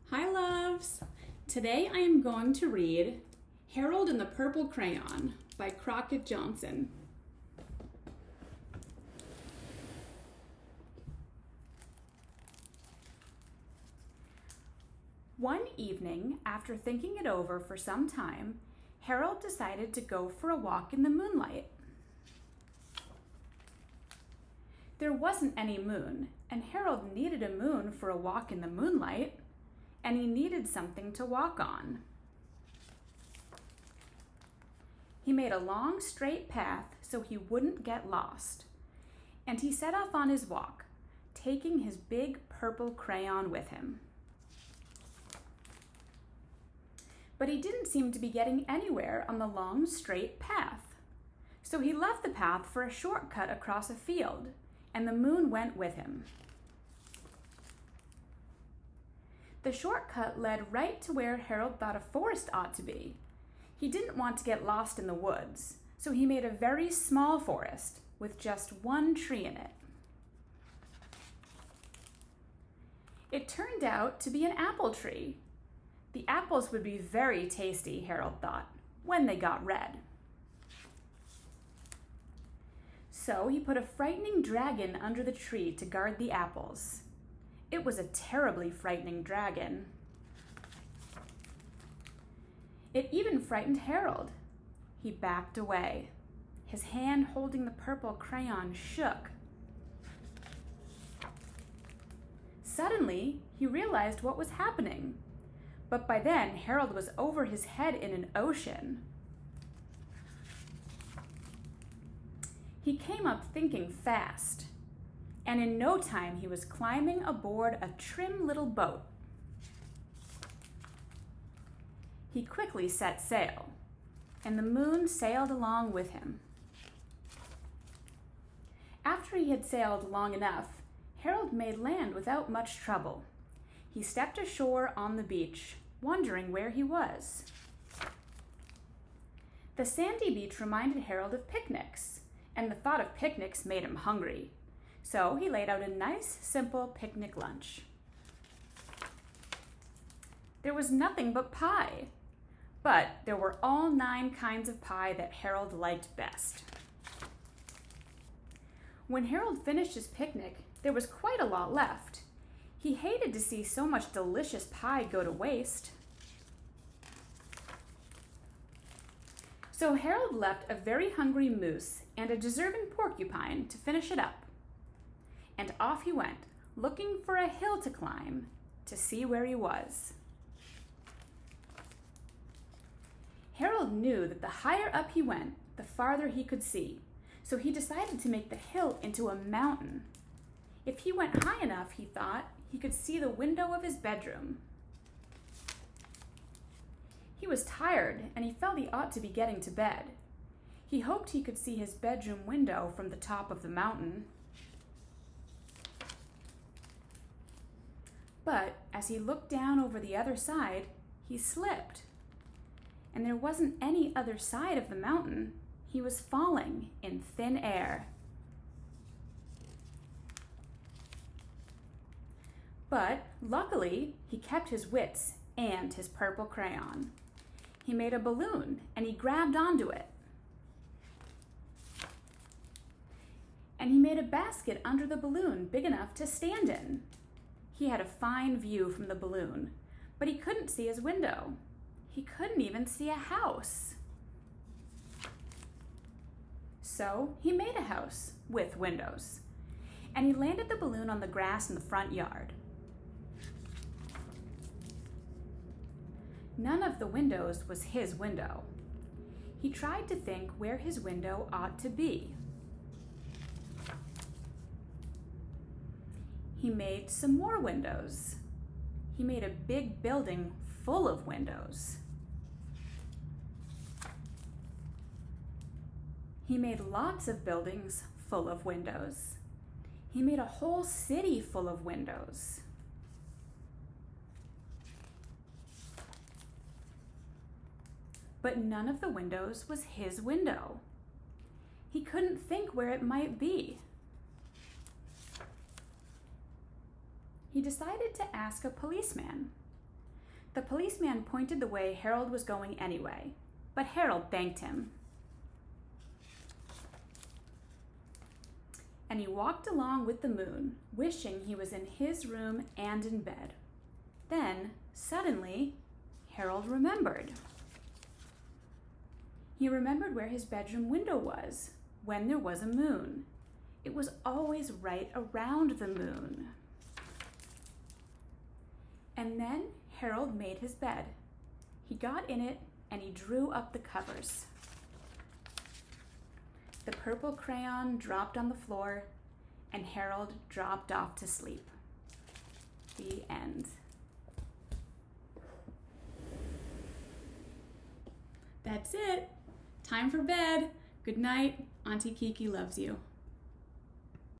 Hi loves! Today I am going to read Harold and the Purple Crayon by Crockett Johnson. One evening, after thinking it over for some time, Harold decided to go for a walk in the moonlight. There wasn't any moon, and Harold needed a moon for a walk in the moonlight, and he needed something to walk on. He made a long, straight path so he wouldn't get lost, and he set off on his walk, taking his big purple crayon with him. But he didn't seem to be getting anywhere on the long, straight path, so he left the path for a shortcut across a field, and the moon went with him. The shortcut led right to where Harold thought a forest ought to be. He didn't want to get lost in the woods, so he made a very small forest with just one tree in it. It turned out to be an apple tree. The apples would be very tasty, Harold thought, when they got red. So he put a frightening dragon under the tree to guard the apples. It was a terribly frightening dragon. It even frightened Harold. He backed away. His hand holding the purple crayon shook. Suddenly, he realized what was happening. But by then, Harold was over his head in an ocean. He came up thinking fast, and in no time he was climbing aboard a trim little boat. He quickly set sail, and the moon sailed along with him. After he had sailed long enough, Harold made land without much trouble. He stepped ashore on the beach, wondering where he was. The sandy beach reminded Harold of picnics, and the thought of picnics made him hungry. So he laid out a nice, simple picnic lunch. There was nothing but pie, but there were all 9 kinds of pie that Harold liked best. When Harold finished his picnic, there was quite a lot left. He hated to see so much delicious pie go to waste. So Harold left a very hungry moose and a deserving porcupine to finish it up. And off he went, looking for a hill to climb to see where he was. Harold knew that the higher up he went, the farther he could see, so he decided to make the hill into a mountain. If he went high enough, he thought, he could see the window of his bedroom. He was tired, and he felt he ought to be getting to bed. He hoped he could see his bedroom window from the top of the mountain. But as he looked down over the other side, he slipped. And there wasn't any other side of the mountain. He was falling in thin air. But luckily, he kept his wits and his purple crayon. He made a balloon and he grabbed onto it. And he made a basket under the balloon big enough to stand in. He had a fine view from the balloon, but he couldn't see his window. He couldn't even see a house. So he made a house with windows, and he landed the balloon on the grass in the front yard. None of the windows was his window. He tried to think where his window ought to be. He made some more windows. He made a big building full of windows. He made lots of buildings full of windows. He made a whole city full of windows. But none of the windows was his window. He couldn't think where it might be. He decided to ask a policeman. The policeman pointed the way Harold was going anyway, but Harold thanked him. And he walked along with the moon, wishing he was in his room and in bed. Then, suddenly, Harold remembered. He remembered where his bedroom window was when there was a moon. It was always right around the moon. And then Harold made his bed. He got in it and he drew up the covers. The purple crayon dropped on the floor and Harold dropped off to sleep. The end. That's it. Time for bed. Good night. Auntie Kiki loves you.